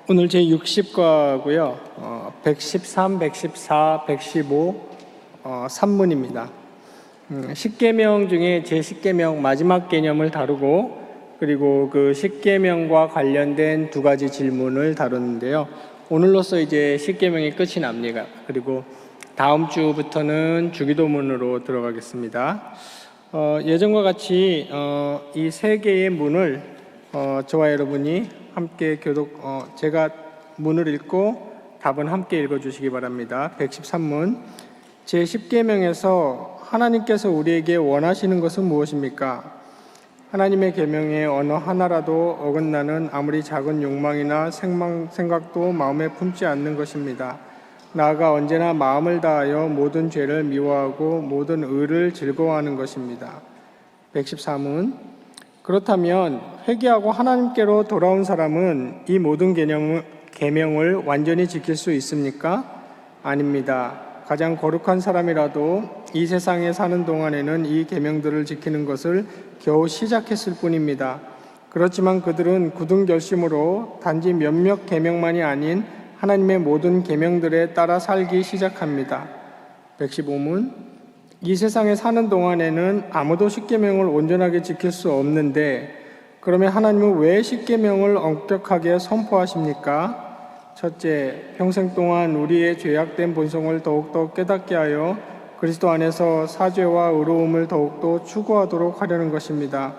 오늘 제 60과고요. 113, 114, 115 3문입니다. 십계명 중에 제 십계명 마지막 개념을 다루고 그리고 그 십계명과 관련된 두 가지 질문을 다루는데요. 오늘로써 이제 십계명이 끝이 납니다. 그리고 다음 주부터는 주기도문으로 들어가겠습니다. 예전과 같이 이 세 개의 문을 저와 여러분이 함께 제가 문을 읽고 답은 함께 읽어주시기 바랍니다. 113문 제10계명에서 하나님께서 우리에게 원하시는 것은 무엇입니까? 하나님의 계명에 어느 하나라도 어긋나는 아무리 작은 욕망이나 생각도 마음에 품지 않는 것입니다. 나아가 언제나 마음을 다하여 모든 죄를 미워하고 모든 의를 즐거워하는 것입니다. 113문 그렇다면 회개하고 하나님께로 돌아온 사람은 이 모든 계명을 완전히 지킬 수 있습니까? 아닙니다. 가장 거룩한 사람이라도 이 세상에 사는 동안에는 이 계명들을 지키는 것을 겨우 시작했을 뿐입니다. 그렇지만 그들은 굳은 결심으로 단지 몇몇 계명만이 아닌 하나님의 모든 계명들에 따라 살기 시작합니다. 115문 이 세상에 사는 동안에는 아무도 십계명을 온전하게 지킬 수 없는데 그러면 하나님은 왜 십계명을 엄격하게 선포하십니까? 첫째, 평생 동안 우리의 죄악된 본성을 더욱더 깨닫게 하여 그리스도 안에서 사죄와 의로움을 더욱더 추구하도록 하려는 것입니다.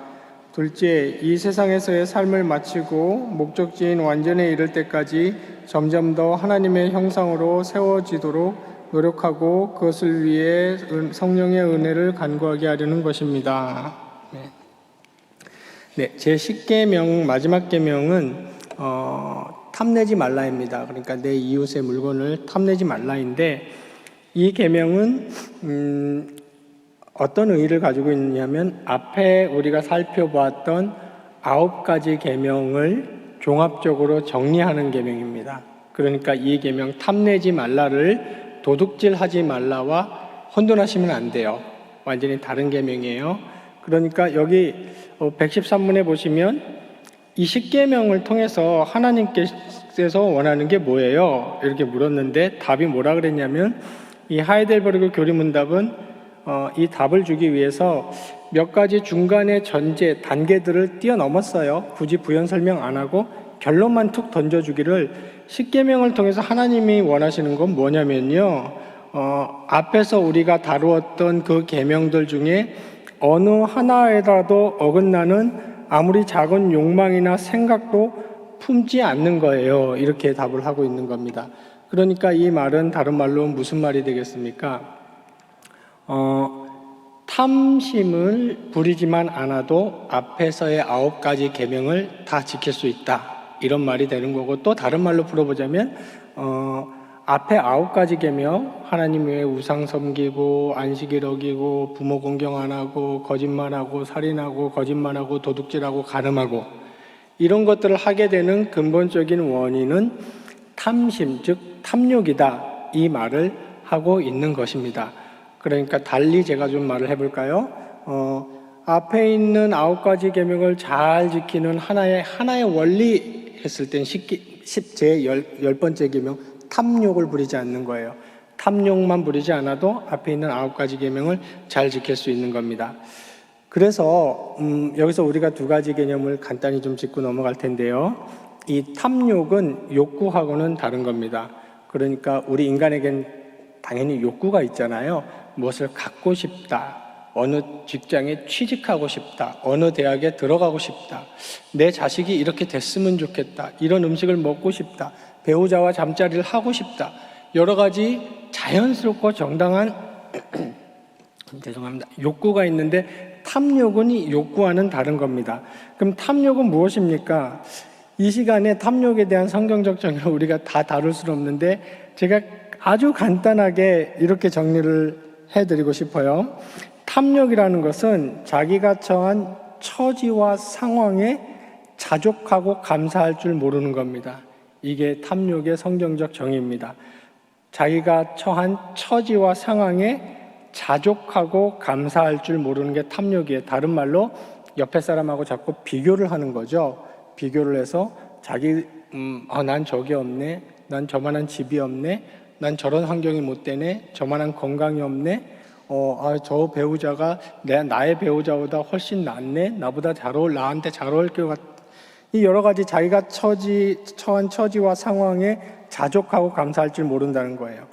둘째, 이 세상에서의 삶을 마치고 목적지인 완전에 이를 때까지 점점 더 하나님의 형상으로 세워지도록 노력하고 그것을 위해 성령의 은혜를 간구하게 하려는 것입니다. 제 10계명 마지막 계명은 탐내지 말라입니다. 그러니까 내 이웃의 물건을 탐내지 말라인데 이 계명은 어떤 의의를 가지고 있느냐면 앞에 우리가 살펴보았던 9가지 계명을 종합적으로 정리하는 계명입니다. 그러니까 이 계명 탐내지 말라를 도둑질하지 말라와 혼돈하시면 안 돼요. 완전히 다른 계명이에요. 그러니까 여기 113문에 보시면 이 10계명을 통해서 하나님께서 원하는 게 뭐예요? 이렇게 물었는데 답이 뭐라 그랬냐면 이 하이델베르그 교리문답은 이 답을 주기 위해서 몇 가지 중간의 전제, 단계들을 뛰어넘었어요. 굳이 부연 설명 안 하고 결론만 툭 던져주기를 10계명을 통해서 하나님이 원하시는 건 뭐냐면요. 앞에서 우리가 다루었던 그 계명들 중에 어느 하나에라도 어긋나는 아무리 작은 욕망이나 생각도 품지 않는 거예요. 이렇게 답을 하고 있는 겁니다. 그러니까 이 말은 다른 말로 무슨 말이 되겠습니까? 탐심을 부리지만 않아도 앞에서의 9가지 계명을 다 지킬 수 있다. 이런 말이 되는 거고 또 다른 말로 풀어보자면 앞에 9가지 계명 하나님 외에 우상 섬기고 안식일 어기고 부모 공경 안 하고 거짓말하고 살인하고 거짓말하고 도둑질하고 간음하고 이런 것들을 하게 되는 근본적인 원인은 탐심 즉 탐욕이다 이 말을 하고 있는 것입니다. 그러니까 달리 제가 좀 말을 해볼까요? 앞에 있는 9가지 계명을 잘 지키는 하나의 원리 했을 땐 제 10번째 계명 탐욕을 부리지 않는 거예요. 탐욕만 부리지 않아도 앞에 있는 9가지 계명을 잘 지킬 수 있는 겁니다. 그래서 여기서 우리가 두 가지 개념을 간단히 좀 짚고 넘어갈 텐데요. 이 탐욕은 욕구하고는 다른 겁니다. 그러니까 우리 인간에겐 당연히 욕구가 있잖아요. 무엇을 갖고 싶다. 어느 직장에 취직하고 싶다. 어느 대학에 들어가고 싶다. 내 자식이 이렇게 됐으면 좋겠다. 이런 음식을 먹고 싶다. 배우자와 잠자리를 하고 싶다. 여러 가지 자연스럽고 정당한 죄송합니다. 욕구가 있는데 탐욕은 이 욕구와는 다른 겁니다. 그럼 탐욕은 무엇입니까? 이 시간에 탐욕에 대한 성경적 정의를 우리가 다 다룰 수는 없는데 제가 아주 간단하게 이렇게 정리를 해드리고 싶어요. 탐욕이라는 것은 자기가 처한 처지와 상황에 자족하고 감사할 줄 모르는 겁니다. 이게 탐욕의 성경적 정의입니다. 자기가 처한 처지와 상황에 자족하고 감사할 줄 모르는 게 탐욕이에요. 다른 말로 옆에 사람하고 자꾸 비교를 하는 거죠. 비교를 해서 자기 난 저게 없네, 난 저만한 집이 없네, 난 저런 환경이 못 되네, 저만한 건강이 없네, 저 배우자가 나의 배우자보다 훨씬 낫네, 나한테 잘 어울릴 것 같. 이 여러 가지 자기가 처한 처지와 상황에 자족하고 감사할 줄 모른다는 거예요.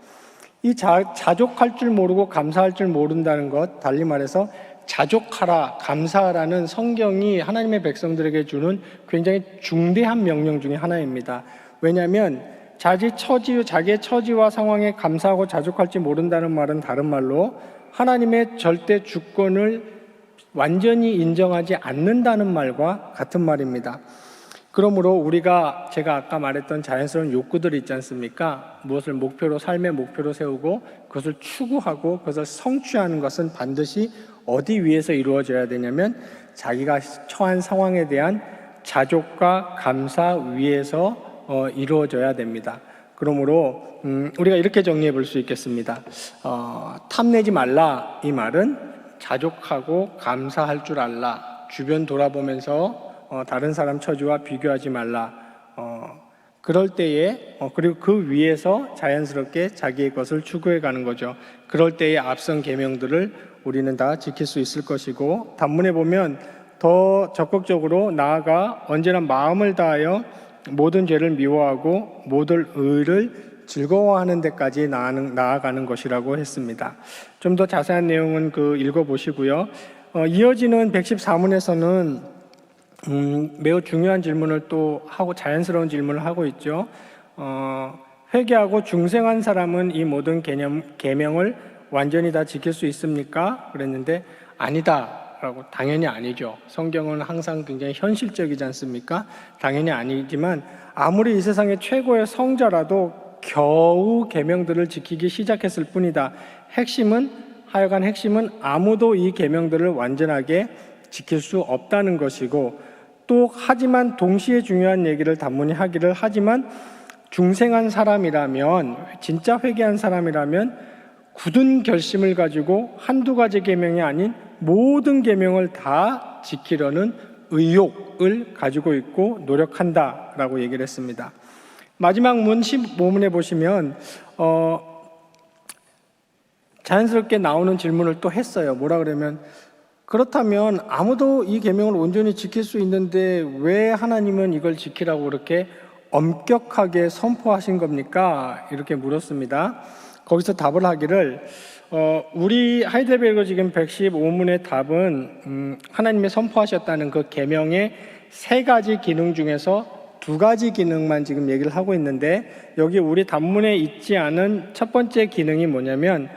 이 자족할 줄 모르고 감사할 줄 모른다는 것, 달리 말해서 자족하라, 감사하라는 성경이 하나님의 백성들에게 주는 굉장히 중대한 명령 중에 하나입니다. 왜냐하면 자기의 처지와 상황에 감사하고 자족할지 모른다는 말은 다른 말로 하나님의 절대 주권을 완전히 인정하지 않는다는 말과 같은 말입니다. 그러므로 제가 아까 말했던 자연스러운 욕구들이 있지 않습니까? 무엇을 삶의 목표로 세우고 그것을 추구하고 그것을 성취하는 것은 반드시 어디 위에서 이루어져야 되냐면 자기가 처한 상황에 대한 자족과 감사 위에서 이루어져야 됩니다. 그러므로 우리가 이렇게 정리해 볼 수 있겠습니다. 탐내지 말라, 이 말은 자족하고 감사할 줄 알라. 주변 돌아보면서 다른 사람 처지와 비교하지 말라. 그럴 때에 그리고 그 위에서 자연스럽게 자기의 것을 추구해 가는 거죠. 그럴 때에 앞선 계명들을 우리는 다 지킬 수 있을 것이고, 단문에 보면 더 적극적으로 나아가 언제나 마음을 다하여 모든 죄를 미워하고 모든 의를 즐거워하는 데까지 나아가는 것이라고 했습니다. 좀 더 자세한 내용은 읽어보시고요. 이어지는 114문에서는 매우 중요한 질문을 또 하고 자연스러운 질문을 하고 있죠. 회개하고 중생한 사람은 이 모든 계명을 완전히 다 지킬 수 있습니까? 그랬는데 아니다 라고. 당연히 아니죠. 성경은 항상 굉장히 현실적이지 않습니까? 당연히 아니지만 아무리 이 세상의 최고의 성자라도 겨우 계명들을 지키기 시작했을 뿐이다. 하여간 핵심은 아무도 이 계명들을 완전하게 지킬 수 없다는 것이고, 또 하지만 동시에 중요한 얘기를 단문이 하기를, 하지만 중생한 사람이라면, 진짜 회개한 사람이라면 굳은 결심을 가지고 한두 가지 계명이 아닌 모든 계명을 다 지키려는 의욕을 가지고 있고 노력한다라고 얘기를 했습니다. 마지막 문 15문에 보시면 자연스럽게 나오는 질문을 또 했어요. 뭐라 그러면, 그렇다면 아무도 이 계명을 온전히 지킬 수 있는데 왜 하나님은 이걸 지키라고 그렇게 엄격하게 선포하신 겁니까? 이렇게 물었습니다. 거기서 답을 하기를, 우리 하이델베르그 지금 115문의 답은 하나님의 선포하셨다는 그 계명의 3가지 기능 중에서 2가지 기능만 지금 얘기를 하고 있는데, 여기 우리 단문에 있지 않은 첫 번째 기능이 뭐냐면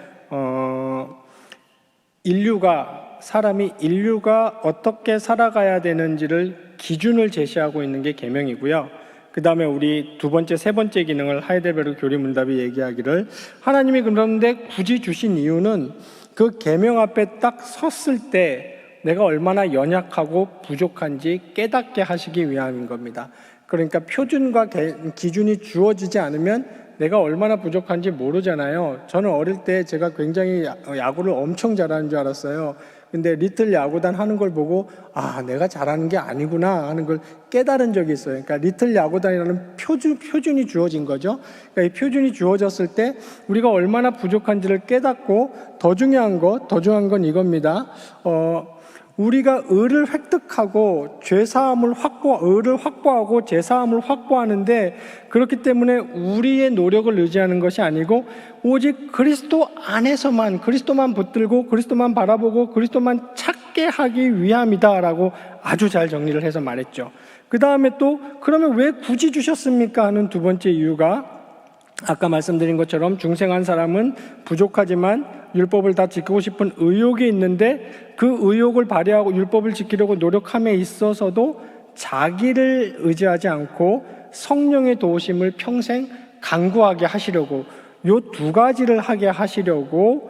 인류가 어떻게 살아가야 되는지를 기준을 제시하고 있는 게 계명이고요. 그 다음에 우리 2번째, 3번째 기능을 하이델베르그 교리문답이 얘기하기를, 하나님이 그런데 굳이 주신 이유는 그 계명 앞에 딱 섰을 때 내가 얼마나 연약하고 부족한지 깨닫게 하시기 위함인 겁니다. 그러니까 표준과 기준이 주어지지 않으면 내가 얼마나 부족한지 모르잖아요. 저는 어릴 때 제가 굉장히 야구를 엄청 잘하는 줄 알았어요. 근데 리틀 야구단 하는 걸 보고 내가 잘하는 게 아니구나 하는 걸 깨달은 적이 있어요. 그러니까 리틀 야구단이라는 표준이 주어진 거죠. 그러니까 이 표준이 주어졌을 때 우리가 얼마나 부족한지를 깨닫고, 더 중요한 건 이겁니다. 우리가 의를 획득하고 의를 확보하고 죄사함을 확보하는데, 그렇기 때문에 우리의 노력을 의지하는 것이 아니고 오직 그리스도 안에서만, 그리스도만 붙들고 그리스도만 바라보고 그리스도만 찾게 하기 위함이다라고 아주 잘 정리를 해서 말했죠. 그 다음에 또 그러면 왜 굳이 주셨습니까 하는 2번째 이유가, 아까 말씀드린 것처럼 중생한 사람은 부족하지만 율법을 다 지키고 싶은 의욕이 있는데, 그 의욕을 발휘하고 율법을 지키려고 노력함에 있어서도 자기를 의지하지 않고 성령의 도우심을 평생 간구하게 하시려고, 이 2가지를 하게 하시려고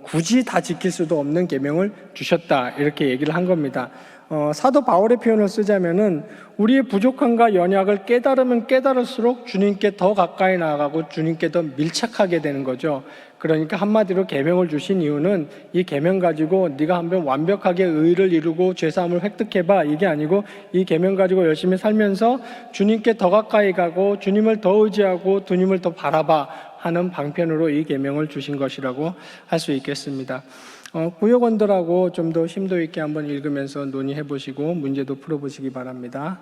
굳이 다 지킬 수도 없는 계명을 주셨다, 이렇게 얘기를 한 겁니다. 사도 바울의 표현을 쓰자면은 우리의 부족함과 연약을 깨달으면 깨달을수록 주님께 더 가까이 나아가고 주님께 더 밀착하게 되는 거죠. 그러니까 한마디로 계명을 주신 이유는 이 계명 가지고 네가 한번 완벽하게 의를 이루고 죄사함을 획득해봐, 이게 아니고 이 계명 가지고 열심히 살면서 주님께 더 가까이 가고 주님을 더 의지하고 주님을 더 바라봐 하는 방편으로 이 계명을 주신 것이라고 할 수 있겠습니다. 구역원들하고 좀 더 심도 있게 한번 읽으면서 논의해 보시고 문제도 풀어 보시기 바랍니다.